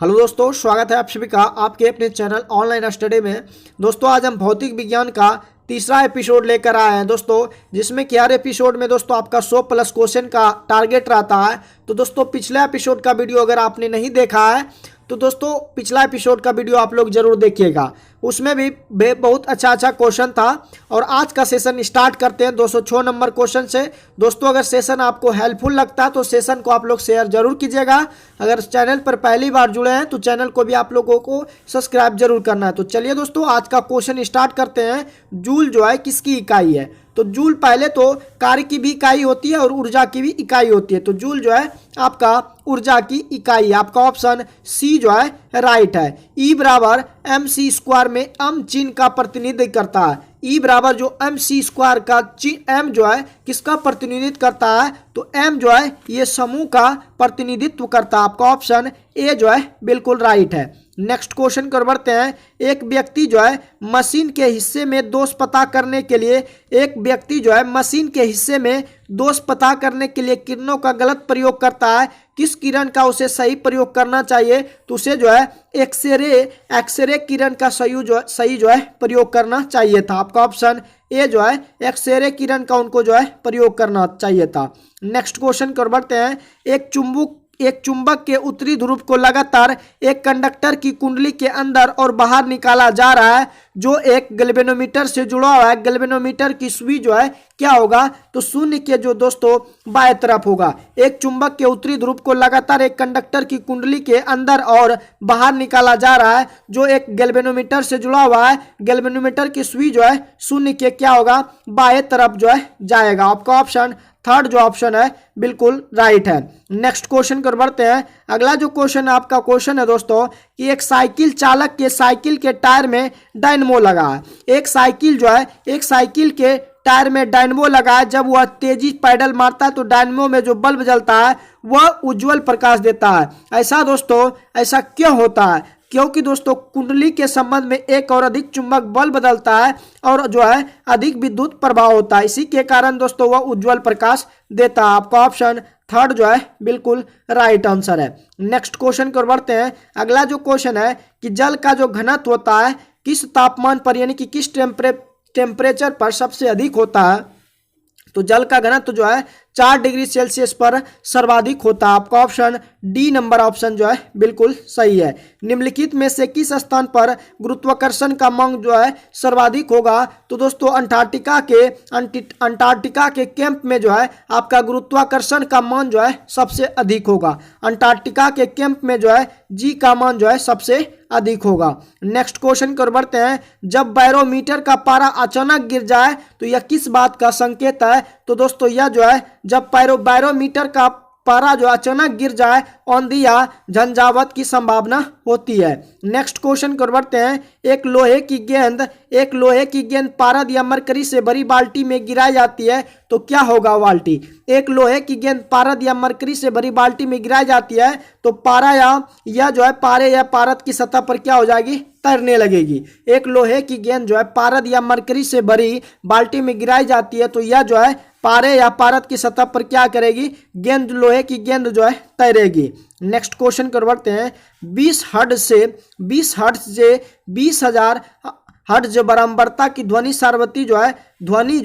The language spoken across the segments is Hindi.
हेलो दोस्तों, स्वागत है आप सभी का आपके अपने चैनल ऑनलाइन स्टडी में। दोस्तों आज हम भौतिक विज्ञान का तीसरा एपिसोड लेकर आए हैं दोस्तों, जिसमें कि हर एपिसोड में दोस्तों आपका 100 प्लस क्वेश्चन का टारगेट रहता है। तो दोस्तों पिछले एपिसोड का वीडियो अगर आपने नहीं देखा है तो दोस्तों पिछला एपिसोड का वीडियो आप लोग जरूर देखिएगा, उसमें भी बहुत अच्छा क्वेश्चन था। और आज का सेशन स्टार्ट करते हैं 206 नंबर क्वेश्चन से। दोस्तों अगर सेशन आपको हेल्पफुल लगता है तो सेशन को आप लोग शेयर जरूर कीजिएगा। अगर चैनल पर पहली बार जुड़े हैं तो चैनल को भी आप लोगों को सब्सक्राइब जरूर करना है। तो चलिए दोस्तों आज का क्वेश्चन स्टार्ट करते हैं। जूल जो है किसकी इकाई है? तो जूल पहले तो कार्य की भी इकाई होती है और ऊर्जा की भी इकाई होती है। तो जूल जो है आपका ऊर्जा की इकाई है। आपका ऑप्शन सी जो है राइट है। ई बराबर एम सी स्क्वायर में एम चिन्ह का प्रतिनिधित्व करता है। ई बराबर जो एम सी स्क्वायर का एम जो है किसका प्रतिनिधित्व करता है? तो एम जो है ये समूह का प्रतिनिधित्व करता है। आपका ऑप्शन ए जो है बिल्कुल राइट है। नेक्स्ट क्वेश्चन कर बढ़ते हैं। एक व्यक्ति जो है मशीन के हिस्से में दोष पता करने के लिए किरणों का गलत प्रयोग करता है। किस किरण का उसे सही प्रयोग करना चाहिए? तो उसे जो है एक्सरे किरण का सही जो है प्रयोग करना चाहिए था। आपका ऑप्शन ए जो है एक्सरे किरण का उनको जो है प्रयोग करना चाहिए था। नेक्स्ट क्वेश्चन कर बढ़ते हैं। एक चुंबक के उत्तरी ध्रुव को लगातार एक कंडक्टर की कुंडली के अंदर और बाहर निकाला जा रहा है जो एक गैल्वेनोमीटर से जुड़ा हुआ है। गैल्वेनोमीटर की सुई जो है क्या होगा? तो शून्य के जो दोस्तों बाएं तरफ होगा। एक चुंबक के उत्तरी ध्रुव को लगातार एक कंडक्टर की कुंडली के अंदर और बाहर निकाला जा रहा है जो एक गैल्वेनोमीटर से जुड़ा हुआ है। गैल्वेनोमीटर की सुई जो है शून्य के क्या होगा? बाएं तरफ जो है जाएगा। आपका ऑप्शन थर्ड जो ऑप्शन है बिल्कुल राइट है। नेक्स्ट क्वेश्चन कर बढ़ते हैं। अगला जो क्वेश्चन आपका क्वेश्चन है दोस्तों कि एक साइकिल चालक के साइकिल के टायर में डायनमो लगा है। एक साइकिल के टायर में डायनमो लगा है। जब वह तेजी पैडल मारता है तो डायनमो में जो बल्ब जलता है वह उज्जवल प्रकाश देता है। ऐसा क्यों होता है? क्योंकि दोस्तों कुंडली के संबंध में एक और अधिक चुंबक बल बदलता है और जो है अधिक विद्युत प्रभाव होता है। इसी के कारण दोस्तों वह उज्जवल प्रकाश देता है। आपका ऑप्शन थर्ड जो है बिल्कुल राइट आंसर है। नेक्स्ट क्वेश्चन को बढ़ते हैं। अगला जो क्वेश्चन है कि जल का जो घनत्व होता है किस तापमान पर यानी कि किस टेम्परेचर पर सबसे अधिक होता है? तो जल का घनत्व जो है 4 डिग्री सेल्सियस पर सर्वाधिक होता है। आपका ऑप्शन डी नंबर ऑप्शन जो है बिल्कुल सही है। निम्नलिखित में से किस स्थान पर गुरुत्वाकर्षण का मांग जो है सर्वाधिक होगा? तो दोस्तों अंटार्कटिका के कैंप में जो है आपका गुरुत्वाकर्षण का मान जो है सबसे अधिक होगा। अंटार्कटिका के कैंप में जो है जी का मान जो है सबसे अधिक होगा। नेक्स्ट क्वेश्चन कर बढ़ते हैं। जब बैरोमीटर का पारा अचानक गिर जाए तो यह किस बात का संकेत है? तो दोस्तों यह जो है जब बैरोमीटर का पारा जो अचानक गिर जाए आंधी या झंझावात की संभावना होती है। नेक्स्ट क्वेश्चन कर बढ़ते हैं। एक लोहे की गेंद पारद या मरकरी से भरी बाल्टी में गिराई जाती है तो क्या होगा बाल्टी? एक लोहे की गेंद पारद या मरकरी से भरी बाल्टी में गिराई जाती है तो पारे या पारद की सतह पर क्या हो जाएगी? तैरने लगेगी। एक लोहे की गेंद जो है पारद या मरकरी से भरी बाल्टी में गिराई जाती है तो यह जो है पारे या पारद की सतह पर क्या करेगी? लोहे की गेंद जो है तैरेगी। नेक्स्ट क्वेश्चन कर बढ़ते हैं। 20 हर्ट्ज से 20,000 हर्ट्ज बराबरता की ध्वनि सार्वत्रिक जो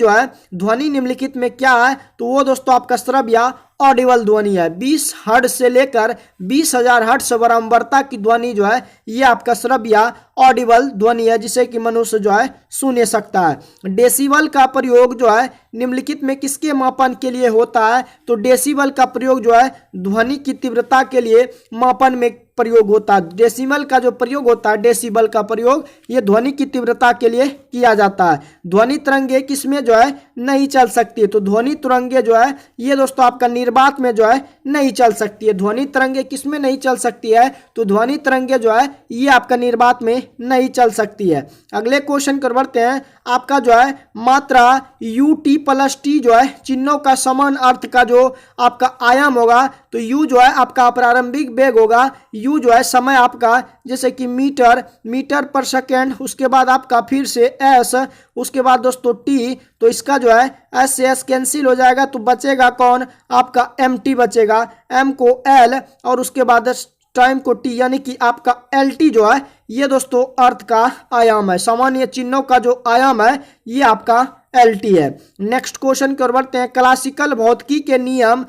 है ध्वनि निम्नलिखित में क्या है? तो वो दोस्तों आपका श्रव्य ऑडिबल ध्वनि है। 20 हर्ट्ज से लेकर 20,000 हर्ट्ज बराबरता की ध्वनि जो है ये आपका श्रव्य ऑडिबल ध्वनि है जिसे कि मनुष्य जो है सुन सकता है। डेसिबल का प्रयोग जो है निम्नलिखित में किसके मापन के लिए होता है? तो डेसिबल का प्रयोग जो है ध्वनि की तीव्रता के लिए मापन में प्रयोग होता है। डेसिबल का जो प्रयोग होता है डेसिबल का प्रयोग ये ध्वनि की तीव्रता के लिए किया जाता है। ध्वनि तरंगे किसमें जो है नहीं चल सकती है? तो ध्वनि तरंगे जो है ये दोस्तों आपका निर्वात में जो है नहीं चल सकती है। ध्वनि तरंगे किसमें नहीं चल सकती है? तो ध्वनि तरंगे जो है ये आपका निर्वात में नहीं चल सकती है। अगले क्वेश्चन कर बढ़ते हैं। आपका जो है मात्रा ut प्लस टी जो है चिन्हों का समान अर्थ का जो आपका आयाम होगा तो u जो है आपका प्रारंभिक वेग होगा। u जो है समय आपका जैसे कि मीटर पर सेकेंड, उसके बाद आपका फिर से s, उसके बाद दोस्तों t, तो इसका जो है s से s कैंसिल हो जाएगा तो बचेगा कौन? आपका mt बचेगा। m को l और उसके बाद टाइम को टी, यानी कि आपका एल टी जो है ये दोस्तों अर्थ का आयाम है। सामान्य चिन्हों का जो आयाम है ये आपका एल टी है। नेक्स्ट क्वेश्चन की ओर बढ़ते हैं। क्लासिकल भौतिकी के नियम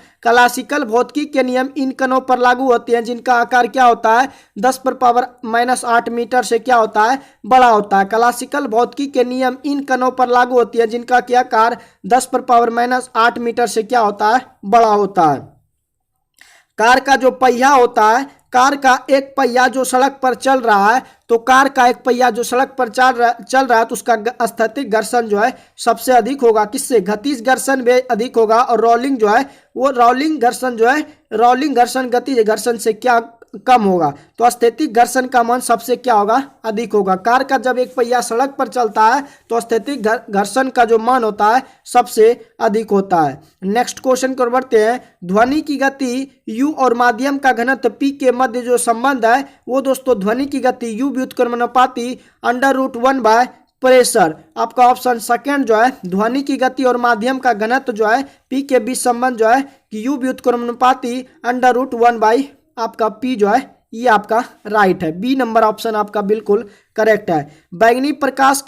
इन कणों पर लागू होते हैं जिनका आकार क्या होता है, 10⁻⁻8 मीटर से क्या होता है, बड़ा होता है। क्लासिकल भौतिकी के नियम इन कणों पर लागू होती है जिनका क्या आकार 10⁻⁻8 मीटर से क्या होता है, बड़ा होता है। कार का जो पहिया होता है, कार का एक पहिया जो सड़क पर चल रहा है, तो कार का एक पहिया जो सड़क पर चल रहा है तो उसका स्थैतिक घर्षण जो है सबसे अधिक होगा किससे, गतिज घर्षण भी अधिक होगा। और रोलिंग जो है वो रोलिंग घर्षण गतिज घर्षण से क्या कम होगा, तो स्थैतिक घर्षण का मान सबसे क्या होगा, अधिक होगा। कार का जब एक पहिया सड़क पर चलता है तो स्थैतिक घर्षण का जो मान होता है सबसे अधिक होता है। नेक्स्ट क्वेश्चन को बढ़ते हैं। ध्वनि की गति u और माध्यम का घनत्व p के मध्य जो संबंध है वो दोस्तों ध्वनि की गति u व्युत्क्रमानुपाती √1 बाय प्रेशर। आपका ऑप्शन सेकंड जो है, ध्वनि की गति और माध्यम का घनत्व जो है p के बीच संबंध जो है कि u व्युत्क्रमानुपाती √1 बाई आपका p जो है ये आपका राइट है। बी नंबर ऑप्शन आपका बिल्कुल करेक्ट है। बैंगनी प्रकाश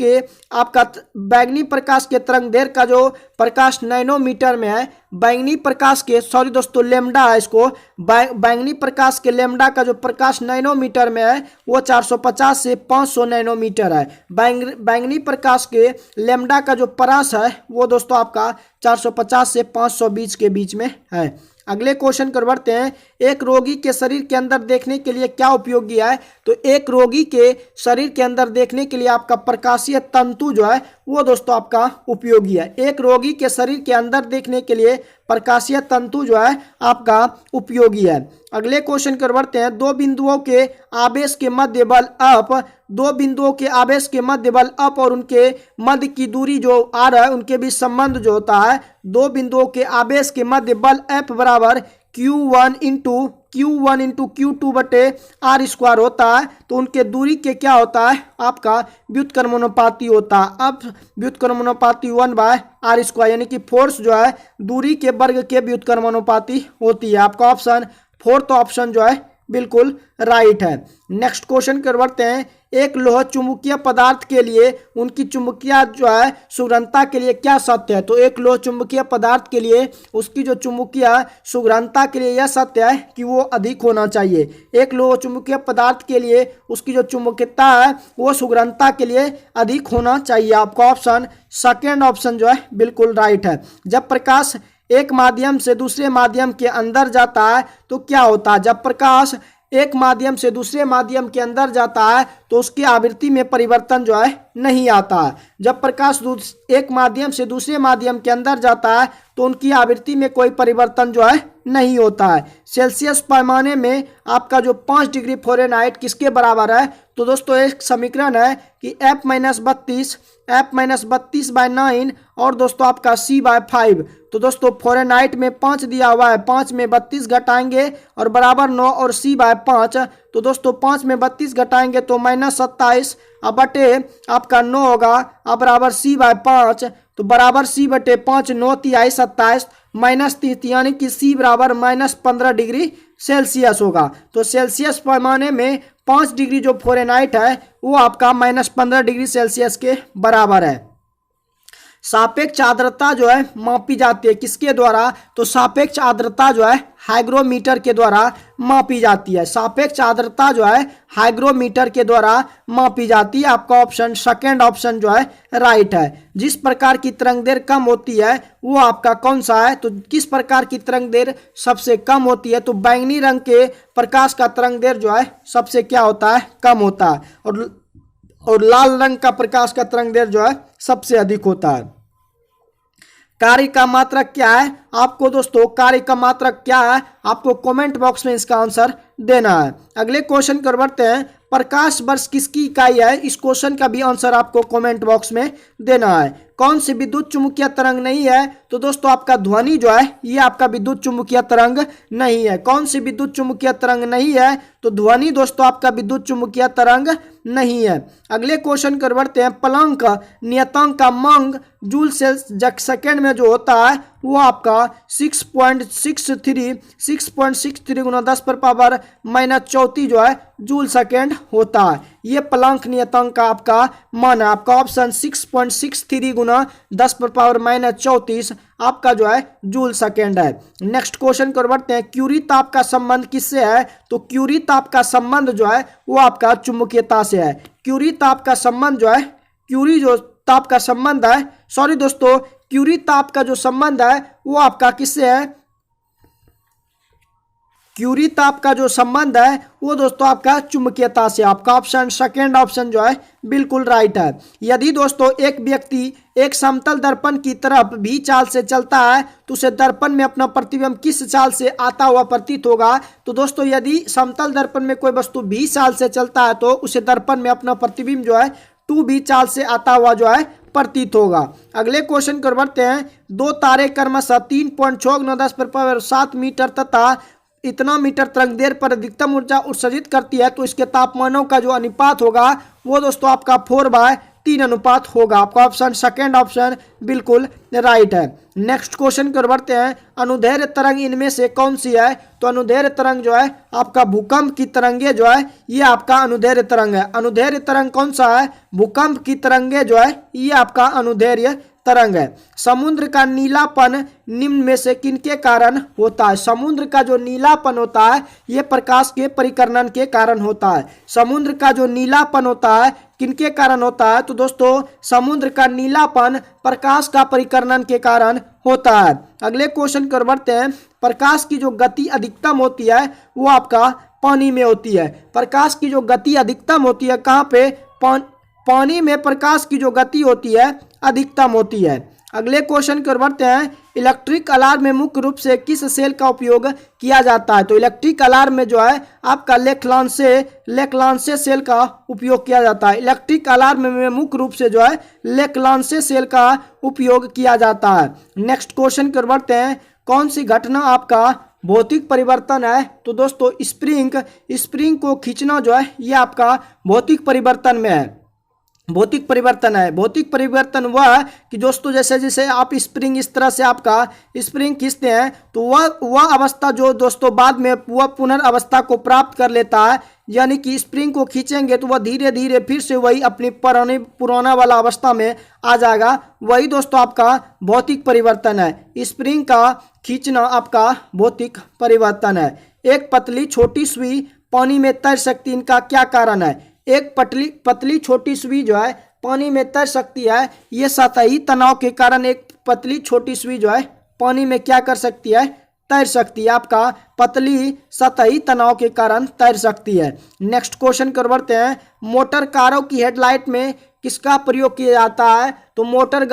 के तरंगदैर्घ्य का जो प्रकाश नैनोमीटर में है, बैंगनी प्रकाश के सॉरी दोस्तों लेमडा है इसको, बैंगनी प्रकाश के लेमडा का जो प्रकाश नैनोमीटर में है वो 450 से 500 नैनोमीटर है। बैंगनी प्रकाश के लेमडा का जो परास है वो दोस्तों आपका 450 से 520 के बीच में है। अगले क्वेश्चन कर बढ़ते हैं। एक रोगी के शरीर के अंदर देखने के लिए क्या उपयोगी है, तो एक रोगी के शरीर के अंदर देखने के लिए आपका प्रकाशीय तंतु जो है वो दोस्तों आपका उपयोगी है। एक रोगी के शरीर के अंदर देखने के लिए प्रकाशीय तंतु जो है आपका उपयोगी है। अगले क्वेश्चन कर बढ़ते हैं। दो बिंदुओं के आवेश के मध्य बल अप और उनके मध्य की दूरी जो आर है उनके बीच संबंध जो होता है, दो बिंदुओं के आवेश के मध्य बल F बराबर Q1 इंटू Q2 बटे R स्क्वायर होता है, तो उनके दूरी के क्या होता है, आपका व्युत्क्रमानुपाती होता है। अब व्युत्क्रमानुपाती 1/R स्क्वायर, यानी कि फोर्स जो है दूरी के वर्ग के व्युत्क्रमानुपाती होती है। आपका ऑप्शन फोर्थ ऑप्शन जो है बिल्कुल राइट है। नेक्स्ट क्वेश्चन कर बढ़ते हैं। एक लोह चुंबकीय पदार्थ के लिए उनकी चुंबकीय जो है सुगंधता के लिए क्या सत्य है, तो एक लोह चुंबकीय पदार्थ के लिए उसकी जो चुंबकीय सुगंधता के लिए यह सत्य है कि वो अधिक होना चाहिए। एक लोह चुंबकीय पदार्थ के लिए उसकी जो चुंबकीयता है वो सुगंधता के लिए अधिक होना चाहिए। आपका ऑप्शन सेकेंड ऑप्शन जो है बिल्कुल राइट है। जब प्रकाश एक माध्यम से दूसरे माध्यम के अंदर जाता है तो क्या होता है, जब प्रकाश एक माध्यम से दूसरे माध्यम के अंदर जाता है तो उसकी आवृत्ति में परिवर्तन जो है नहीं आता है। जब प्रकाश एक माध्यम से दूसरे माध्यम के अंदर जाता है तो उनकी आवृत्ति में कोई परिवर्तन जो है नहीं होता है। सेल्सियस पैमाने में आपका जो 5 डिग्री फ़ारेनहाइट किसके बराबर है, तो दोस्तों एक समीकरण है कि F-32/9 और दोस्तों आपका C/5। तो दोस्तों फ़ारेनहाइट में 5 दिया हुआ है, 5 में 32 घटाएंगे और बराबर 9 और C/5, तो दोस्तों 5 में 32 घटाएंगे तो -27 अब बटे आपका 9 होगा, अब बराबर C/5, तो बराबर C/5 9 तिहाई 27 -30, यानी कि C बराबर -15 डिग्री सेल्सियस होगा। तो सेल्सियस पैमाने में 5 डिग्री जो फ़ारेनहाइट है वो आपका -15 डिग्री सेल्सियस के बराबर है। सापेक्ष आर्द्रता जो है मापी जाती है किसके द्वारा, तो सापेक्ष आर्द्रता जो है हाइग्रोमीटर के द्वारा मापी जाती है। सापेक्ष आर्द्रता जो है हाइग्रोमीटर के द्वारा मापी जाती है। आपका ऑप्शन सेकेंड ऑप्शन जो है राइट है। जिस प्रकार की तरंगदैर्घ्य कम होती है वो आपका कौन सा है, तो किस प्रकार की तरंगदैर्घ्य सबसे कम होती है, तो बैंगनी रंग के प्रकाश का तरंगदैर्घ्य जो है सबसे क्या होता है, कम होता है, और लाल रंग का प्रकाश का तरंगदैर्घ्य जो है सबसे अधिक होता है। कार्य का मात्रक क्या है, आपको दोस्तों कार्य का मात्रक क्या है आपको कमेंट बॉक्स में इसका आंसर देना है। अगले क्वेश्चन कर बढ़ते हैं। प्रकाश वर्ष किसकी इकाई है, इस क्वेश्चन का भी आंसर आपको कमेंट बॉक्स में देना है। कौन सी विद्युत चुम्बकीय तरंग नहीं है? तो दोस्तों आपका ध्वनि जो है ये आपका विद्युत चुम्बकीय तरंग नहीं है। कौन सी विद्युत चुम्बकीय तरंग नहीं है? तो ध्वनि दोस्तों आपका विद्युत चुम्बकीय तरंग नहीं है। अगले क्वेश्चन कर बढ़ते हैं। प्लैंक नियतांक का मांग जूल सेकेंड में जो होता है वो आपका 6.63 गुना 10⁻⁻⁻⁴ जो है जूल सेकेंड होता है। ये प्लैंक नियतांक का आपका मान है। आपका ऑप्शन 6.63 गुना 10⁻⁻⁴ आपका जो है जूल सेकेंड है। नेक्स्ट क्वेश्चन कर बढ़ते हैं। क्यूरी ताप का संबंध किससे है? तो क्यूरी ताप का संबंध जो है वो आपका चुंबकीयता से है। क्यूरी ताप का संबंध जो है क्यूरी जो ताप का संबंध है सॉरी दोस्तों क्यूरी ताप का जो संबंध है वो आपका किससे है? क्यूरी ताप का जो संबंध है वो दोस्तों आपका चुंबकीयता से। आपका ऑप्शन सेकेंड ऑप्शन जो है बिल्कुल राइट है। यदि दोस्तों एक व्यक्ति एक समतल दर्पण की तरफ भी चाल से चलता है तो उसे दर्पण में अपना प्रतिबिंब किस चाल से आता हुआ प्रतीत होगा? तो दोस्तों यदि समतल दर्पण में कोई वस्तु 20 चाल से चलता है तो उसे दर्पण में अपना प्रतिबिंब जो है 2b चाल से आता हुआ जो है प्रतीत होगा। अगले क्वेश्चन कर बढ़ते हैं। दो तारे क्रमशः 3.6 गुना 10⁻7 मीटर तथा इतना मीटर तरंग देर पर अधिकतम ऊर्जा उत्सर्जित करती है तो इसके तापमानों का जो अनुपात होगा वो दोस्तों आपका 4/3 अनुपात होगा। आपका ऑप्शन सेकेंड ऑप्शन बिल्कुल राइट है। नेक्स्ट क्वेश्चन कर बढ़ते हैं। अनुदैर्घ्य तरंग इनमें से कौन सी है? तो अनुदैर्घ्य तरंग जो है आपका भूकंप की तरंगे जो है ये आपका अनुदैर्घ्य तरंग है। अनुदैर्घ्य तरंग कौन सा है? भूकंप की तरंगे जो है ये आपका अनुदैर्घ्य तरंग है। समुद्र का नीलापन निम्न में से किनके कारण होता है? समुद्र का जो नीलापन होता है ये प्रकाश के परिकर्णन के कारण होता है। समुद्र का जो नीलापन होता है किनके कारण होता है? तो दोस्तों समुद्र का नीलापन प्रकाश का परिकर्णन के कारण होता है। अगले क्वेश्चन कर बढ़ते हैं। प्रकाश की जो गति अधिकतम होती है वो आपका पानी में होती है। प्रकाश की जो गति अधिकतम होती है कहाँ पे? पानी में प्रकाश की जो गति होती है अधिकतम होती है। अगले क्वेश्चन कर बढ़ते हैं। इलेक्ट्रिक अलार्म में मुख्य रूप से किस सेल का उपयोग किया जाता है? तो इलेक्ट्रिक अलार्म में जो है आपका लेक्लांसे सेल का उपयोग किया जाता है। इलेक्ट्रिक अलार्म में मुख्य रूप से जो है लेक्लांसे सेल का उपयोग किया जाता है। नेक्स्ट क्वेश्चन कर बढ़ते हैं। कौन सी घटना आपका भौतिक परिवर्तन है? तो दोस्तों स्प्रिंग को खींचना जो है ये आपका भौतिक परिवर्तन में है। भौतिक परिवर्तन है। भौतिक परिवर्तन वह है कि दोस्तों जैसे जैसे आप स्प्रिंग इस तरह से आपका स्प्रिंग खींचते हैं तो वह अवस्था जो दोस्तों बाद में वह पुनर्अवस्था को प्राप्त कर लेता है। यानी कि स्प्रिंग को खींचेंगे तो वह धीरे धीरे फिर से वही अपनी पुराना वाला अवस्था में आ जाएगा। वही दोस्तों आपका भौतिक परिवर्तन है। स्प्रिंग का खींचना आपका भौतिक परिवर्तन है। एक पतली छोटी सुई पानी में तैर सकती, इनका क्या कारण है? एक पतली छोटी सुई जो है पानी में तैर सकती है, ये सतही तनाव के कारण एक पतली छोटी सुई जो है पानी में क्या कर सकती है? तैर सकती है। आपका पतली सतही तनाव के कारण तैर सकती है। नेक्स्ट क्वेश्चन कर बढ़ते हैं। मोटर कारों की हेडलाइट में किसका प्रयोग किया जाता है? तो मोटर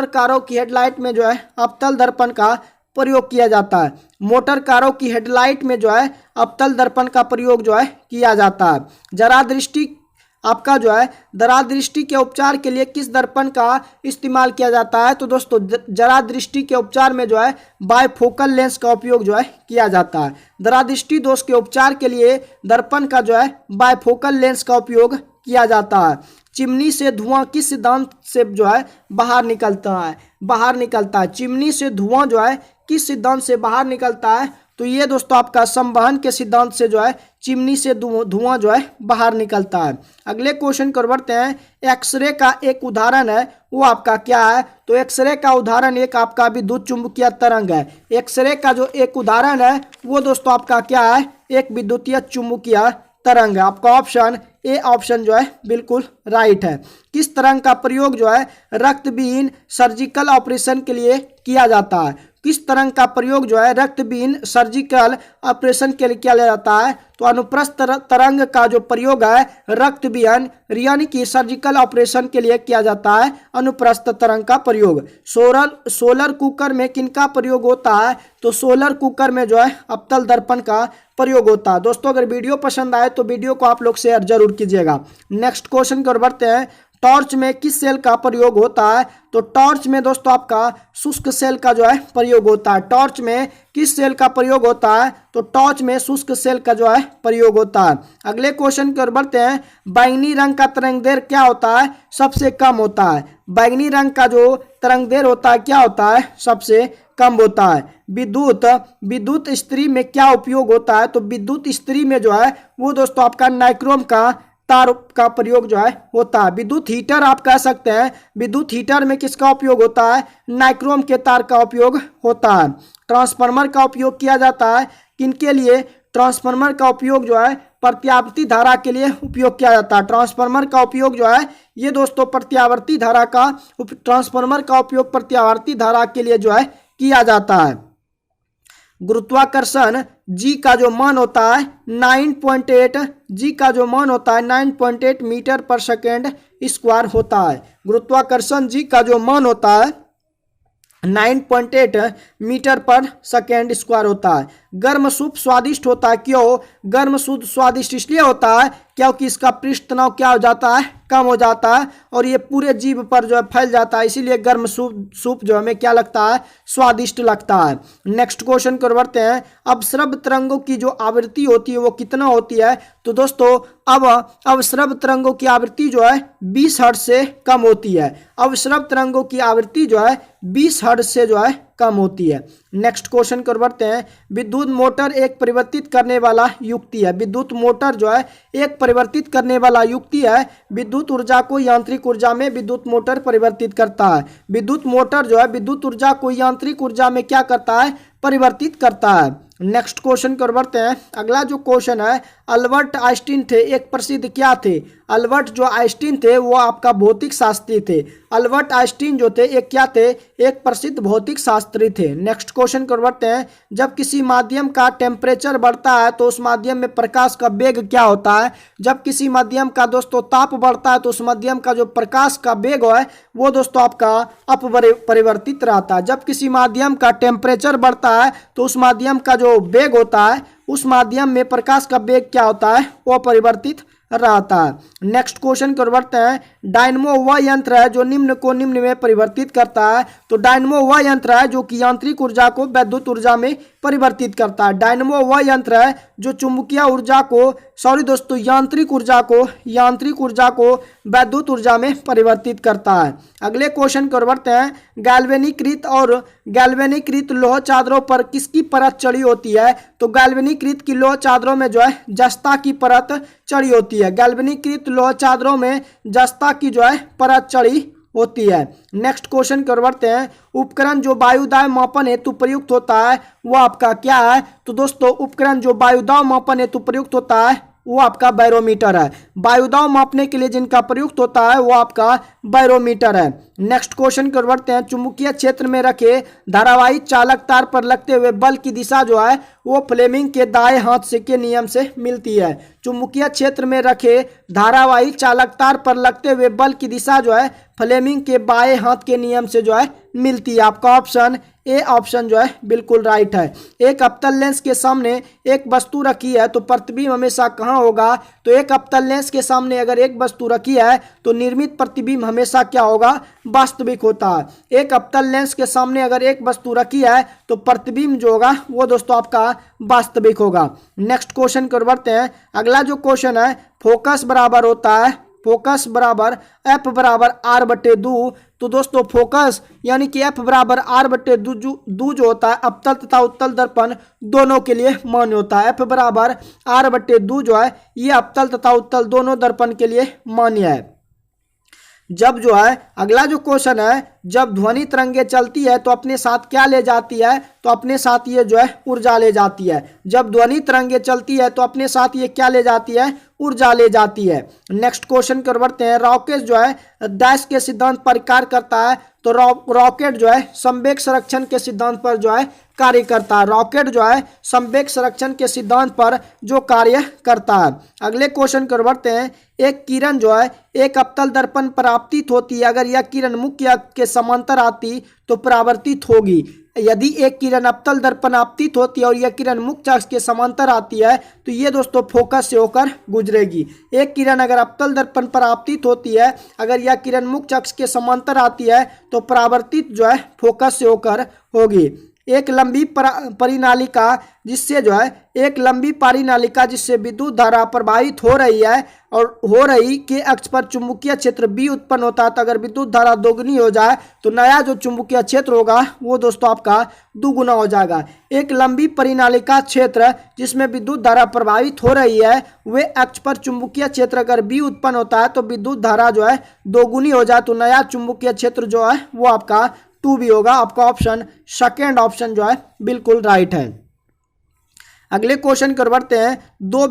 कारों की हेडलाइट में जो है अवतल दर्पण का प्रयोग किया जाता है। मोटर कारों की हेडलाइट में जो है अवतल दर्पण का प्रयोग जो है किया जाता है। जरा दृष्टि आपका जो है दरा दृष्टि के उपचार के लिए किस दर्पण का इस्तेमाल किया जाता है? तो दोस्तों जरा दृष्टि के उपचार में जो है बायफोकल लेंस का उपयोग जो है किया जाता है। दरा दृष्टि दोष के उपचार के लिए दर्पण का जो है बायफोकल लेंस का उपयोग किया जाता है। चिमनी से धुआं किस सिद्धांत से जो है बाहर निकलता है? चिमनी से धुआं जो है किस सिद्धांत से बाहर निकलता है? तो ये दोस्तों आपका संवहन के सिद्धांत से जो है चिमनी से धुआं जो है बाहर निकलता है। अगले क्वेश्चन कर बढ़ते हैं। एक्सरे का एक उदाहरण है वो आपका क्या है? तो एक्सरे का उदाहरण एक आपका विद्युत चुंबकीय तरंग है। एक्सरे का जो एक उदाहरण है वो दोस्तों आपका क्या है? एक विद्युतीय चुंबकीय तरंग है। आपका ऑप्शन ए ऑप्शन जो है बिल्कुल राइट है। किस तरंग का प्रयोग जो है रक्तविहीन सर्जिकल ऑपरेशन के लिए किया जाता है? किस तरंग का प्रयोग जो है रक्तविहीन सर्जिकल ऑपरेशन के लिए किया जाता है? तो अनुप्रस्थ तरंग का जो प्रयोग है रक्तविहीन यानी कि सर्जिकल ऑपरेशन के लिए किया जाता है अनुप्रस्थ तरंग का प्रयोग। सोलर कुकर में किनका प्रयोग होता है? तो सोलर कुकर में जो है अवतल दर्पण का प्रयोग होता है। दोस्तों अगर वीडियो पसंद आए तो वीडियो को आप लोग शेयर जरूर कीजिएगा। नेक्स्ट क्वेश्चन कर बढ़ते हैं। टॉर्च में किस सेल का प्रयोग होता है? तो टॉर्च में दोस्तों आपका शुष्क सेल का जो है प्रयोग होता है। टॉर्च में किस सेल का प्रयोग होता है? तो टॉर्च में शुष्क सेल का जो है प्रयोग होता है। अगले क्वेश्चन की ओर बढ़ते हैं। बैंगनी रंग का तरंगदैर्घ्य क्या होता है? सबसे कम होता है। बैंगनी रंग का जो तरंगदैर्घ्य होता है क्या होता है? सबसे कम होता है। विद्युत इस्त्री में क्या उपयोग होता है? तो विद्युत इस्त्री में जो है वो दोस्तों आपका नाइक्रोम का तार का प्रयोग जो है होता है। विद्युत हीटर आप कह सकते हैं। विद्युत हीटर में किसका उपयोग होता है? नाइक्रोम के तार का उपयोग होता है। ट्रांसफार्मर का उपयोग किया जाता है किनके लिए? ट्रांसफार्मर का उपयोग जो है प्रत्यावर्ती धारा के लिए उपयोग किया जाता है। ट्रांसफार्मर का उपयोग जो है ये दोस्तों प्रत्यावर्ती धारा का ट्रांसफार्मर का उपयोग प्रत्यावर्ती धारा के लिए जो है किया जाता है। गुरुत्वाकर्षण जी का जो मान होता है 9.8 जी का जो मान होता है 9.8 मीटर पर सेकेंड स्क्वायर होता है। गुरुत्वाकर्षण जी का जो मान होता है 9.8 मीटर पर सेकेंड स्क्वायर होता है। गर्म सूप स्वादिष्ट होता है क्यों? गर्म सूप स्वादिष्ट इसलिए होता है क्योंकि इसका पृष्ठ तनाव क्या हो जाता है? कम हो जाता है और ये पूरे जीभ पर जो है फैल जाता है, इसीलिए गर्म सूप जो हमें क्या लगता है? स्वादिष्ट लगता है। नेक्स्ट क्वेश्चन को बढ़ते हैं। अवस्रव तरंगों की जो आवृत्ति होती है वो कितना होती है? तो दोस्तों अब अवस्रव तरंगों की आवृत्ति जो है 20 हर्ट्ज से कम होती है। अवस्रव तरंगों की आवृत्ति जो है 20 हर्ट्ज से जो है कम होती है। नेक्स्ट क्वेश्चन को बढ़ते हैं। विद्युत मोटर एक परिवर्तित करने वाला युक्ति है। विद्युत मोटर जो है एक परिवर्तित करने वाला युक्ति है। विद्युत ऊर्जा को यांत्रिक ऊर्जा में विद्युत मोटर परिवर्तित करता है। विद्युत मोटर जो है विद्युत ऊर्जा को यांत्रिक ऊर्जा में क्या करता है? परिवर्तित करता है। नेक्स्ट क्वेश्चन को बढ़ते हैं। अगला जो क्वेश्चन है, अल्बर्ट आइंस्टीन थे एक प्रसिद्ध क्या थे? अल्बर्ट जो आइंस्टीन थे वो आपका भौतिक शास्त्री थे। अल्बर्ट आइंस्टीन जो थे एक क्या थे? एक प्रसिद्ध भौतिक शास्त्री थे। नेक्स्ट क्वेश्चन को बढ़ते हैं। जब किसी माध्यम का टेम्परेचर बढ़ता है तो उस माध्यम में प्रकाश का वेग क्या होता है? जब किसी माध्यम का दोस्तों ताप बढ़ता है तो उस माध्यम का जो प्रकाश का वेग है वो दोस्तों आपका अपरिवर्तित रहता है। जब किसी माध्यम का टेम्परेचर बढ़ता है तो उस माध्यम का जो वेग होता है उस माध्यम में प्रकाश का वेग क्या होता है? वो अपरिवर्तित रहता है। नेक्स्ट क्वेश्चन को बढ़ते हैं। डायनमो वह यंत्र है जो निम्न को निम्न में परिवर्तित करता है। तो डायनमो वह यंत्र है जो कि यांत्रिक ऊर्जा को विद्युत ऊर्जा में परिवर्तित करता है। डायनमो वह यंत्र है जो चुंबकीय ऊर्जा को यांत्रिक ऊर्जा को विद्युत ऊर्जा में परिवर्तित करता है। अगले क्वेश्चन को बढ़ते हैं। गैल्वेनीकृत लोह चादरों पर किसकी परत चढ़ी होती है? तो गैल्वेनीकृत की लोह चादरों में जो है जस्ता की परत चढ़ी होती है। गैल्वेनीकृत लोह चादरों में जस्ता की जो है परत चढ़ी होती है। नेक्स्ट क्वेश्चन की ओर बढ़ते हैं। उपकरण जो वायुदाब मापन हेतु प्रयुक्त होता है वो आपका क्या है? तो दोस्तों उपकरण जो वायुदाब मापन हेतु प्रयुक्त होता है वो आपका बैरोमीटर है। वायुदाब मापने के लिए जिनका प्रयुक्त होता है वो आपका बैरोमीटर है। नेक्स्ट क्वेश्चन की ओर बढ़ते हैं। चुंबकीय क्षेत्र में रखे धारावाही चालक तार पर लगते हुए बल की दिशा जो है वो फ्लेमिंग के दाएं हाथ से के नियम से मिलती है। चुंबकीय क्षेत्र में रखे धारावाही चालक तार पर लगते हुए बल की दिशा जो है फ्लेमिंग के बाएं हाथ के नियम से जो है मिलती है। आपका ऑप्शन ए ऑप्शन जो है बिल्कुल राइट है। एक अवतल लेंस के सामने एक वस्तु रखी है तो प्रतिबिंब हमेशा कहाँ होगा? तो एक अवतल लेंस के सामने अगर एक वस्तु रखी है तो निर्मित प्रतिबिंब हमेशा क्या होगा? वास्तविक होता है। एक अवतल लेंस के सामने अगर एक वस्तु रखी है तो प्रतिबिंब जो होगा वो दोस्तों आपका वास्तविक होगा। नेक्स्ट क्वेश्चन को बढ़ते हैं। अगला जो क्वेश्चन है, फोकस बराबर होता है फोकस बराबर एफ बराबर आर बटे दू। तो दोस्तों फोकस यानी कि एफ बराबर आर बटे दू जो होता है अवतल तथा उत्तल दर्पण दोनों के लिए मान्य होता है। एफ बराबर आर बटे दू जो है ये अवतल तथा उत्तल दोनों दर्पण के लिए मान्य है। जब जो है अगला जो क्वेश्चन है, जब ध्वनि तरंगे चलती है तो अपने साथ क्या ले जाती है? तो अपने साथ ये जो है ऊर्जा ले जाती है। जब ध्वनि तरंगे चलती है तो अपने साथ ये क्या ले जाती है? ऊर्जा ले जाती है। नेक्स्ट क्वेश्चन कर बढ़ते हैं। रॉकेट जो है डैश के सिद्धांत पर कार्य करता है तो रॉकेट जो है संवेग संरक्षण के सिद्धांत पर जो है कार्य करता है। रॉकेट जो है संवेग संरक्षण के सिद्धांत पर जो कार्य करता है। अगले क्वेश्चन कर बढ़ते हैं। एक किरण जो है एक अवतल दर्पण पर आपतित होती है, अगर यह किरण मुख्य के समांतर आती तो परावर्तित होगी। यदि एक किरण अवतल दर्पण आपतित होती है और यह किरण मुख्य अक्ष के समांतर आती है तो ये दोस्तों फोकस से होकर गुजरेगी। एक किरण अगर अवतल दर्पण पर आपतित होती है, अगर यह किरण मुख्य अक्ष के समांतर आती है तो परावर्तित जो है फोकस से होकर होगी। एक लंबी परिनालिका जिससे जो है एक लंबी परिनालिका जिससे विद्युत धारा प्रवाहित हो रही है और हो रही के अक्ष पर चुंबकीय क्षेत्र B उत्पन्न होता है, तो अगर विद्युत धारा दोगुनी हो जाए तो नया जो चुंबकीय क्षेत्र होगा वो दोस्तों आपका दुगुना हो जाएगा। एक लंबी परिनालिका क्षेत्र जिसमें विद्युत धारा प्रवाहित हो रही है वे अक्ष पर चुंबकीय क्षेत्र अगर B उत्पन्न होता है तो विद्युत धारा जो है दोगुनी हो जाए, तो नया चुंबकीय क्षेत्र जो है वो आपका 2B होगा। आपका ऑप्शन सेकेंड ऑप्शन जो है बिल्कुल राइट है। अगले क्वेश्चन कर बढ़ते हैं। दो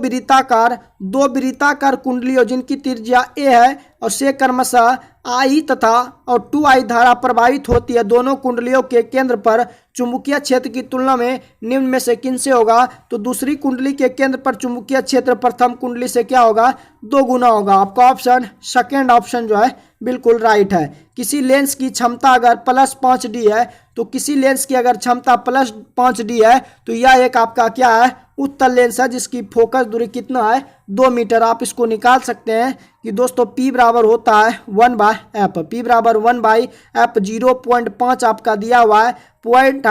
वृत्ताकार कुंडलियों जिनकी त्रिज्या A है और से क्रमशः I तथा और 2I धारा प्रवाहित होती है, दोनों कुंडलियों के केंद्र पर चुंबकीय क्षेत्र की तुलना में निम्न में से किनसे होगा? तो दूसरी कुंडली के केंद्र पर चुंबकीय क्षेत्र प्रथम कुंडली से क्या होगा? 2 गुना होगा। आपका ऑप्शन सेकेंड ऑप्शन जो है बिल्कुल राइट है। किसी लेंस की क्षमता अगर +5D है तो किसी लेंस की अगर क्षमता +5D है तो यह एक आपका क्या है? उत्तल लेंस है जिसकी फोकस दूरी कितना है? 2 मीटर। आप इसको निकाल सकते हैं कि दोस्तों P बराबर होता है 1/f। P बराबर 1/f 0.5 आपका दिया हुआ है। पॉइंट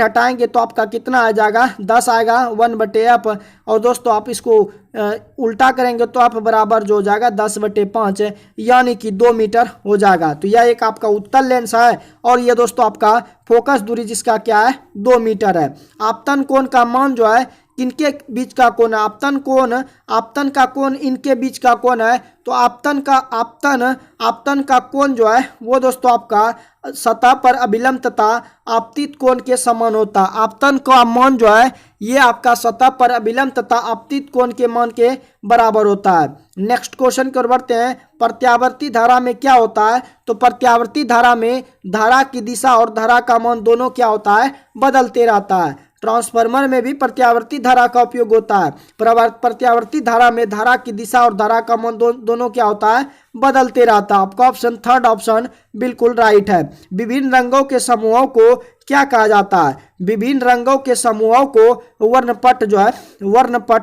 हटाएंगे तो आपका कितना आ जाएगा? 10 आएगा 1/f। और दोस्तों आप इसको उल्टा करेंगे तो आप बराबर जो हो जाएगा 10/5 यानी कि 2 मीटर हो जाएगा। तो यह एक आपका उत्तल लेंस है और ये दोस्तों आपका फोकस दूरी जिसका क्या है? 2 मीटर है। आपतन कोण का मान जो है किनके बीच का कोण है? आपतन का कोण इनके बीच का कोण है। तो आपतन का कोण जो है वो दोस्तों आपका सतह पर अभिलंब तथा आपतित कोण के समान होता है। आपतन का मान जो है ये आपका सतह पर अभिलंब तथा आपतित कोण के मान के बराबर होता है। नेक्स्ट क्वेश्चन कर बढ़ते हैं। प्रत्यावर्ती धारा में क्या होता है? तो प्रत्यावर्ती धारा में धारा की दिशा और धारा का मान दोनों क्या होता है? बदलते रहता है। ट्रांसफार्मर में भी प्रत्यावर्ती धारा का उपयोग होता है। प्रत्यावर्ती धारा में धारा की दिशा और धारा का मान दोनों क्या होता है? बदलते रहता है। आपका ऑप्शन थर्ड ऑप्शन बिल्कुल राइट है। विभिन्न रंगों के समूहों को क्या कहा जाता है? विभिन्न रंगों के समूहों को वर्णपट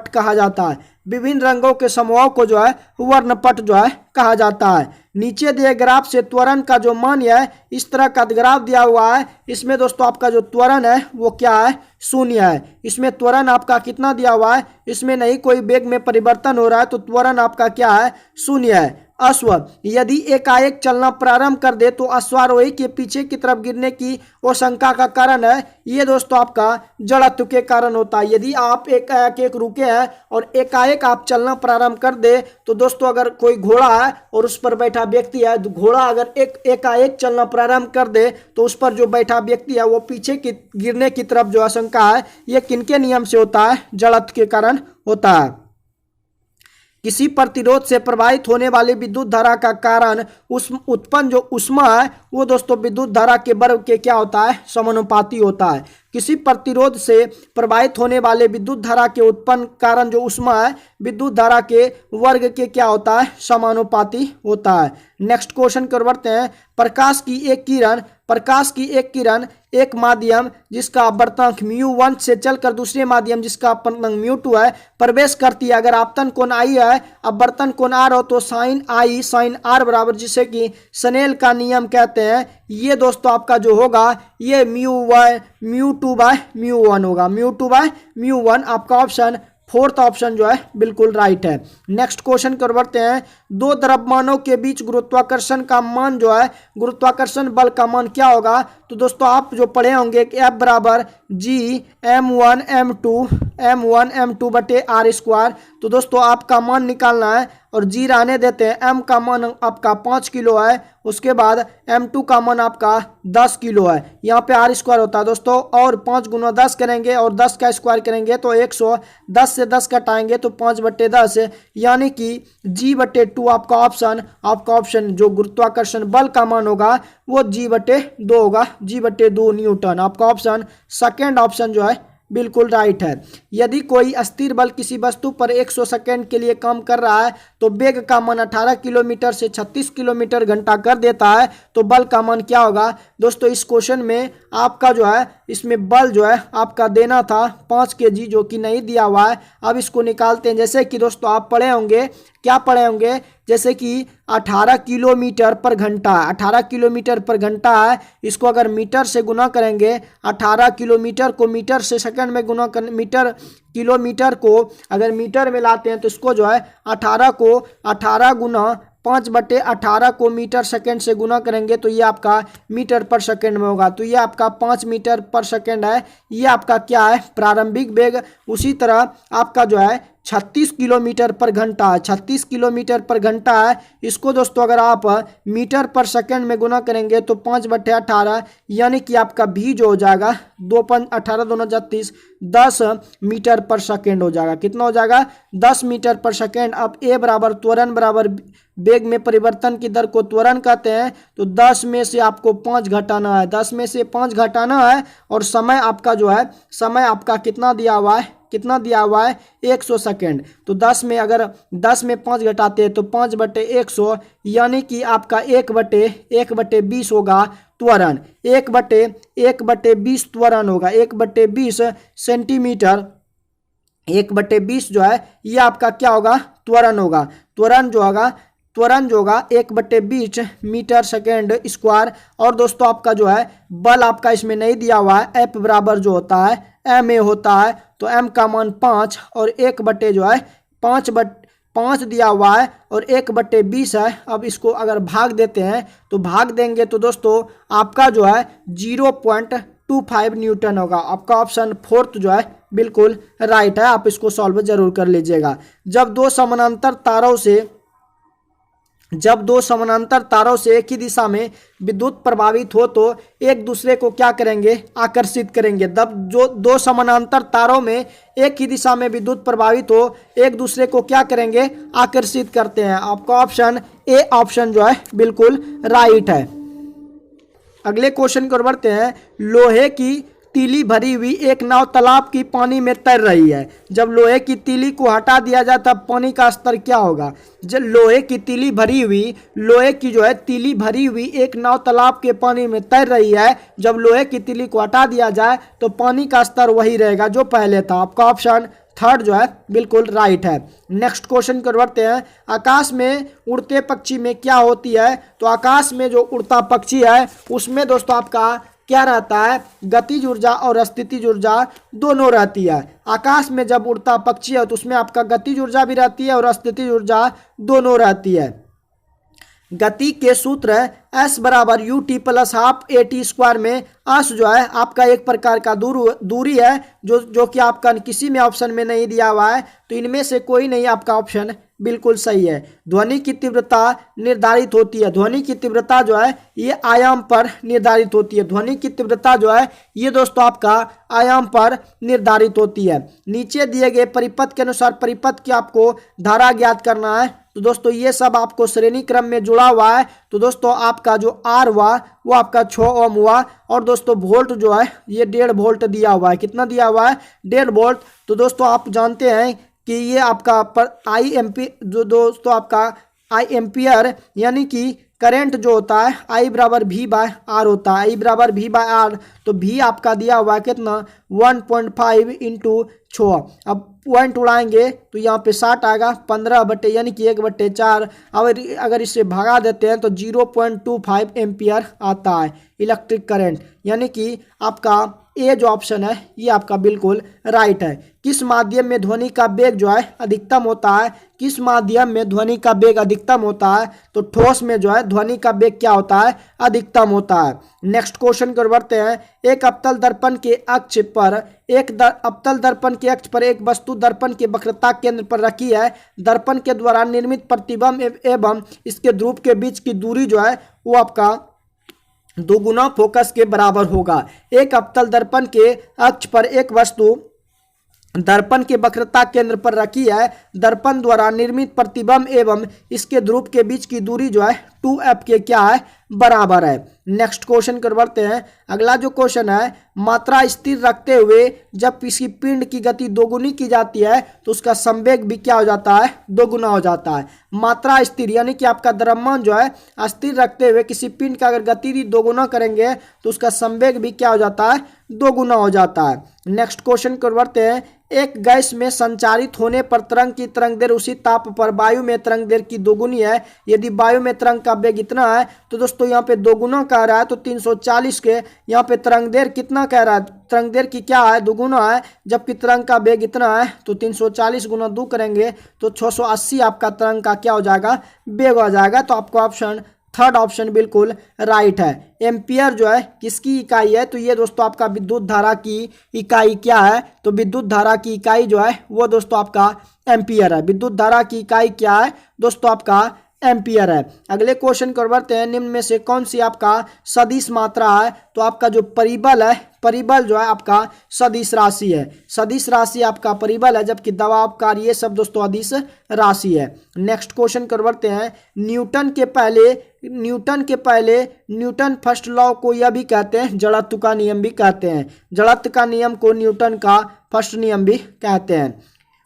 कहा जाता है। विभिन्न रंगों के समूहों को जो है वर्णपट जो है कहा जाता है। नीचे दिए ग्राफ से त्वरण का जो मान है, इस तरह का ग्राफ दिया हुआ है। इसमें दोस्तों आपका जो त्वरण है वो क्या है? 0 है। इसमें त्वरण आपका कितना दिया हुआ है? इसमें नहीं कोई वेग में परिवर्तन हो रहा है तो त्वरण आपका क्या है? 0 है। अश्व यदि एकाएक चलना प्रारंभ कर दे तो अश्वारोही के पीछे की तरफ गिरने की आशंका का कारण है ये दोस्तों आपका जड़त्व के कारण होता है। यदि आप एकाएक रुके हैं और एकाएक आप चलना प्रारंभ कर दे तो दोस्तों अगर कोई घोड़ा है और उस पर बैठा व्यक्ति है, तो घोड़ा अगर एकाएक चलना प्रारंभ कर दे तो उस पर जो बैठा व्यक्ति है वो पीछे की गिरने की तरफ जो आशंका है ये किनके नियम से होता है? जड़त्व के कारण होता है। किसी प्रतिरोध से प्रवाहित होने वाली विद्युत धारा का कारण उत्पन्न जो ऊष्मा है वो दोस्तों विद्युत धारा के वर्ग के क्या होता है? समानुपाती होता है। किसी प्रतिरोध से प्रवाहित होने वाले विद्युत धारा के उत्पन्न कारण जो ऊष्मा है विद्युत धारा के वर्ग के क्या होता है? समानुपाती होता है। नेक्स्ट क्वेश्चन कर बढ़ते हैं। प्रकाश की एक किरण एक माध्यम जिसका अपवर्तनांक μ1 से चलकर दूसरे माध्यम जिसका अपवर्तनांक μ2 है प्रवेश करती है। अगर आपतन कोण I है, अपवर्तन कोण R हो तो sin I sin R बराबर, जिसे कि स्नेल का नियम कहते हैं, ये दोस्तों आपका जो होगा ये μ2/μ1 होगा। μ2/μ1 आपका ऑप्शन फोर्थ ऑप्शन जो है बिल्कुल राइट है। नेक्स्ट क्वेश्चन कर बढ़ते हैं। दो द्रव्यमानों के बीच गुरुत्वाकर्षण का मान जो है, गुरुत्वाकर्षण बल का मान क्या होगा? तो दोस्तों आप जो पढ़े होंगे कि F बराबर G m1 m2 बटे r²। तो दोस्तों आपका मान निकालना है और G रहने देते हैं। M का मान आपका 5 किलो है, उसके बाद m2 का मान आपका 10 किलो है। यहाँ पे r² होता है दोस्तों, और 5 गुना 10 करेंगे और 10 का स्क्वायर करेंगे तो 110 से 10 घटाएंगे तो 5/10 यानी कि G/2 आपका ऑप्शन जो गुरुत्वाकर्षण बल का मान होगा वो G/2 होगा, G/2 न्यूटन। आपका ऑप्शन सेकेंड ऑप्शन जो है बिल्कुल राइट है। यदि कोई अस्थिर बल किसी वस्तु पर 100 सेकंड के लिए काम कर रहा है तो वेग का मान 18 किलोमीटर से 36 किलोमीटर घंटा कर देता है, तो बल का मान क्या होगा। दोस्तों इस क्वेश्चन में आपका जो है इसमें बल जो है आपका देना था 5 kg, जो कि नहीं दिया हुआ है। अब इसको निकालते हैं। जैसे कि दोस्तों आप पढ़े होंगे, क्या पढ़े होंगे, जैसे कि 18 किलोमीटर पर घंटा, 18 किलोमीटर पर घंटा है, इसको अगर मीटर से गुना करेंगे, 18 किलोमीटर को मीटर से सेकंड में गुना कर, मीटर किलोमीटर को अगर मीटर में लाते हैं तो इसको जो है 18 को 18 गुना 5/18 को मीटर सेकंड से गुना करेंगे तो ये आपका मीटर पर सेकंड में होगा। तो ये आपका 5 मीटर पर सेकंड है, ये आपका क्या है प्रारंभिक वेग। उसी तरह आपका जो है 36 किलोमीटर पर घंटा है, 36 किलोमीटर पर घंटा है, इसको दोस्तों अगर आप मीटर पर सेकंड में गुना करेंगे तो 5/18 यानी कि आपका भी जो हो जाएगा 2×18 2 36 10 मीटर पर सेकंड हो जाएगा। कितना हो जाएगा 10 मीटर पर सेकंड। अब ए बराबर त्वरण बराबर वेग में परिवर्तन की दर को त्वरण कहते हैं। तो 10 में से आपको 5 घटाना है, 10 में से 5 घटाना है, और समय आपका जो है समय आपका कितना दिया हुआ है, कितना दिया हुआ है 100 सेकेंड। तो 10 में अगर 10 में 5 घटाते हैं तो 5/100 यानी कि आपका 1/20 होगा त्वरण, 1/20 त्वरण होगा, 1/20 सेंटीमीटर, 1/20 जो है ये आपका क्या होगा त्वरण होगा। त्वरण जो होगा 1/20 मीटर सेकेंड स्क्वायर। और दोस्तों आपका जो है बल आपका इसमें नहीं दिया हुआ है, एफ बराबर जो होता है एम ए होता है, तो एम का मान 5 और 1/5 दिया हुआ है और 1/20 है। अब इसको अगर भाग देते हैं तो भाग देंगे तो दोस्तों आपका जो है 0.25 न्यूटन होगा। आपका ऑप्शन 4 जो है बिल्कुल राइट है, आप इसको सॉल्व जरूर कर लीजिएगा। जब दो समानांतर तारों से एक ही दिशा में विद्युत प्रभावित हो तो एक दूसरे को क्या करेंगे आकर्षित करेंगे। जब जो दो समानांतर तारों में एक ही दिशा में विद्युत प्रभावित हो एक दूसरे को क्या करेंगे आकर्षित करते हैं। आपका ऑप्शन ए ऑप्शन जो है बिल्कुल राइट है। अगले क्वेश्चन को बढ़ते हैं। लोहे की तीली भरी हुई एक नाव तालाब की पानी में तैर रही है। जब लोहे की तीली को हटा दिया जाए तब पानी का स्तर क्या होगा। जब लोहे की तीली भरी हुई एक नाव तालाब के पानी में तैर रही है, जब लोहे की तीली को हटा दिया जाए तो पानी का स्तर वही रहेगा जो पहले था। आपका ऑप्शन 3 जो है बिल्कुल राइट है। नेक्स्ट क्वेश्चन को बढ़ते हैं। आकाश में उड़ते पक्षी में क्या होती है। तो आकाश में जो उड़ता पक्षी है उसमें दोस्तों आपका क्या रहता है गतिज ऊर्जा और स्थितिज ऊर्जा दोनों रहती है। आकाश में जब उड़ता पक्षी है तो उसमें आपका गतिज ऊर्जा भी रहती है और स्थितिज ऊर्जा दोनों रहती है। गति के सूत्र S बराबर ut plus half at square में S जो है आपका एक प्रकार का दूरी है जो कि आपका किसी में ऑप्शन में नहीं दिया हुआ है, तो इनमें से कोई नहीं आपका ऑप्शन बिल्कुल सही है। ध्वनि की तीव्रता निर्धारित होती है। ध्वनि की तीव्रता जो है ये आयाम पर निर्धारित होती है। ध्वनि की तीव्रता जो है ये दोस्तों आपका आयाम पर निर्धारित होती है। नीचे दिए गए परिपथ के अनुसार परिपथ की आपको धारा ज्ञात करना है। तो दोस्तों ये सब आपको श्रेणी क्रम में जुड़ा हुआ है। तो दोस्तों आपका जो R हुआ वो आपका 6 ओम हुआ, और दोस्तों वोल्ट जो है ये 1.5 वोल्ट दिया हुआ है। कितना दिया हुआ है 1.5 वोल्ट। तो दोस्तों आप जानते हैं कि ये आपका आई एम्पियर यानी कि करंट जो होता है I बराबर V/R होता है। I बराबर V/R, तो V आपका दिया हुआ है कितना 1.5 × 6। अब पॉइंट उड़ाएंगे तो यहाँ पे 60 आएगा 15 यानी कि 1/4। अगर इससे भगा देते हैं तो 0.25 एम्पियर आता है इलेक्ट्रिक करंट, यानी कि आपका ए जो ऑप्शन है ये आपका बिल्कुल राइट है। किस माध्यम में ध्वनि का वेग जो है अधिकतम होता है। किस माध्यम में ध्वनि का वेग अधिकतम होता है। तो ठोस में जो है ध्वनि का वेग क्या होता है अधिकतम होता है। नेक्स्ट क्वेश्चन को बढ़ते हैं। एक अवतल दर्पण के अक्ष पर एक वस्तु दर्पण के वक्रता केंद्र पर रखी है। दर्पण के द्वारा निर्मित प्रतिबिंब एवं इसके ध्रुव के बीच की दूरी जो है वो आपका 2 गुना फोकस के बराबर होगा। एक अवतल दर्पण के अक्ष पर एक वस्तु दर्पण के वक्रता केंद्र पर रखी है। दर्पण द्वारा निर्मित प्रतिबिंब एवं इसके ध्रुव के बीच की दूरी जो है 2f के क्या है बराबर है। नेक्स्ट क्वेश्चन कर बढ़ते हैं। अगला जो क्वेश्चन है, मात्रा स्थिर रखते हुए जब किसी पिंड की गति दोगुनी की जाती है तो उसका संवेग भी क्या हो जाता है, दोगुना हो जाता है। मात्रा स्थिर यानी कि आपका द्रव्यमान जो है स्थिर रखते हुए किसी पिंड का अगर गति दोगुना करेंगे तो उसका संवेग भी क्या हो जाता है, दोगुना हो जाता है। नेक्स्ट क्वेश्चन कर बढ़ते हैं। एक गैस में संचारित होने पर तरंग की तरंग देर उसी ताप पर वायु में तरंग देर की दोगुनी है। यदि वायु में तरंग का वेग इतना है तो दोस्तों यहाँ पे दोगुना कह रहा है तो 340 के यहाँ पे तरंग देर कितना कह रहा है, तरंग देर की क्या है, दोगुना है, जबकि तरंग का वेग इतना है तो 340 गुना 2 करेंगे तो 680 आपका तरंग का क्या हो जाएगा, वेग हो जाएगा। तो आपका ऑप्शन थर्ड ऑप्शन बिल्कुल राइट है। एम्पियर जो है किसकी इकाई है, तो ये दोस्तों आपका विद्युत धारा की इकाई क्या है, तो विद्युत धारा की इकाई जो है वो दोस्तों आपका एम्पियर है। विद्युत धारा की इकाई क्या है दोस्तों, आपका एम्पियर है। अगले क्वेश्चन को बढ़ते हैं। निम्न में से कौन सी आपका सदिश मात्रा है, तो आपका जो परिबल है, परिबल जो है आपका सदिश राशि है। सदिश राशि आपका परिबल है, जबकि दबाव कार्य ये सब दोस्तों अदिश राशि है। नेक्स्ट क्वेश्चन कर बढ़ते हैं। न्यूटन के पहले न्यूटन फर्स्ट लॉ को यह भी कहते हैं जड़त्व का नियम भी कहते हैं। जड़त्व का नियम को न्यूटन का फर्स्ट नियम भी कहते हैं।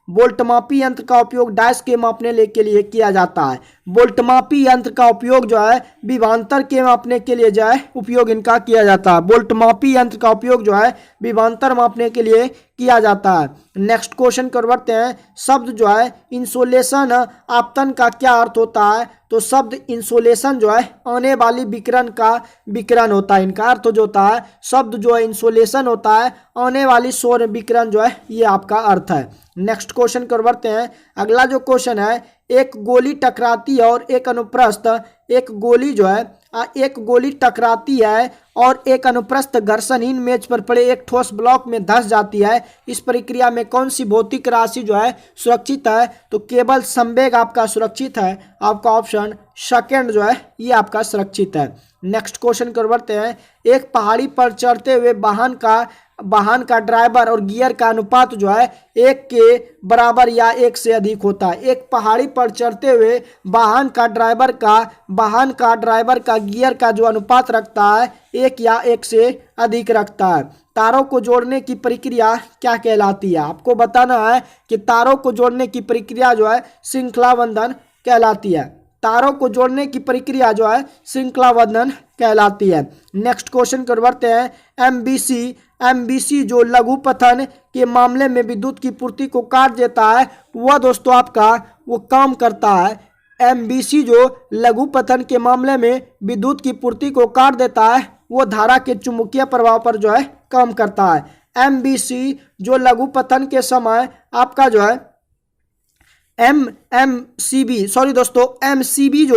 वोल्टमापी यंत्र का उपयोग डैश के मापने के लिए किया जाता है। वोल्टमापी यंत्र का उपयोग जो है विभवांतर के मापने के लिए जो है उपयोग इनका किया जाता है। वोल्टमापी यंत्र का उपयोग जो है विभवांतर मापने के लिए किया जाता है। नेक्स्ट क्वेश्चन कर बढ़ते हैं। शब्द जो है इंसोलेशन आपतन का क्या अर्थ होता है, तो शब्द इंसोलेशन जो है आने वाली विकिरण का विकिरण होता है। इनका अर्थ जो होता है, शब्द जो है इंसोलेशन होता है आने वाली सौर विकिरण जो है ये आपका अर्थ है। नेक्स्ट क्वेश्चन कर बढ़ते हैं। अगला जो क्वेश्चन है, एक गोली टकराती है और एक अनुप्रस्थ, एक गोली जो है एक गोली टकराती है और एक अनुप्रस्थ घर्षणहीन मेज पर पड़े एक ठोस ब्लॉक में धंस जाती है। इस प्रक्रिया में कौन सी भौतिक राशि जो है सुरक्षित है, तो केवल संवेग आपका सुरक्षित है। आपका ऑप्शन सेकंड जो है ये आपका सुरक्षित है। नेक्स्ट क्वेश्चन कर बढ़ते हैं। एक पहाड़ी पर चढ़ते हुए वाहन का ड्राइवर और गियर का अनुपात जो है 1 के बराबर या 1 से अधिक होता है। एक पहाड़ी पर चढ़ते हुए वाहन का ड्राइवर का गियर का जो अनुपात रखता है 1 या 1 से अधिक रखता है। तारों को जोड़ने की प्रक्रिया क्या कहलाती है, आपको बताना है कि तारों को जोड़ने की प्रक्रिया जो है श्रृंखला बंधन कहलाती है। तारों को जोड़ने की प्रक्रिया जो है श्रृंखला बंधन कहलाती है। नेक्स्ट क्वेश्चन कर बढ़ते हैं। एमबीसी जो लघु पथन के मामले में विद्युत की पूर्ति को काट देता है, वह दोस्तों आपका वो काम करता है। एमबीसी जो लघु पथन के मामले में विद्युत की पूर्ति को काट देता है, वो धारा के चुंबकीय प्रभाव पर जो है काम करता है। एमबीसी जो लघु पथन के समय आपका जो है एमसीबी जो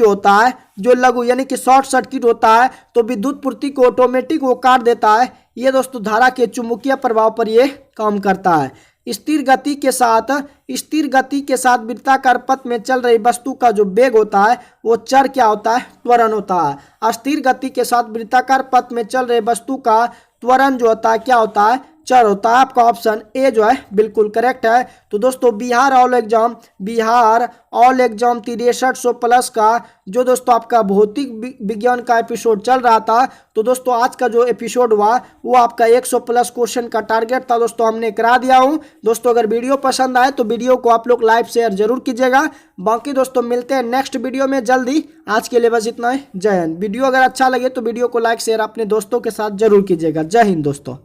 होता है जो लघु यानी कि शॉर्ट सर्किट होता है, तो विद्युत पूर्ति को ऑटोमेटिक वो काट देता है। ये दोस्तों धारा के चुंबकीय प्रभाव पर ये काम करता है। स्थिर गति के साथ वृत्ताकार पथ में चल रही वस्तु का जो वेग होता है वो चर क्या होता है, त्वरण होता है। अस्थिर गति के साथ वृत्ताकार पथ में चल रही वस्तु का त्वरण जो होता है क्या होता है, चर होता है। आपका ऑप्शन ए जो है बिल्कुल करेक्ट है। तो दोस्तों बिहार ऑल एग्जाम 6300 प्लस का जो दोस्तों आपका भौतिक विज्ञान का एपिसोड चल रहा था, तो दोस्तों आज का जो एपिसोड हुआ वो आपका 100 प्लस क्वेश्चन का टारगेट था दोस्तों, हमने करा दिया हूं। दोस्तों अगर वीडियो पसंद आए तो वीडियो को आप लोग लाइक शेयर जरूर कीजिएगा। बाकी दोस्तों मिलते हैं नेक्स्ट वीडियो में जल्दी। आज के लिए बस इतना ही। जय हिंद। वीडियो अगर अच्छा लगे तो वीडियो को लाइक शेयर अपने दोस्तों के साथ जरूर कीजिएगा। जय हिंद दोस्तों।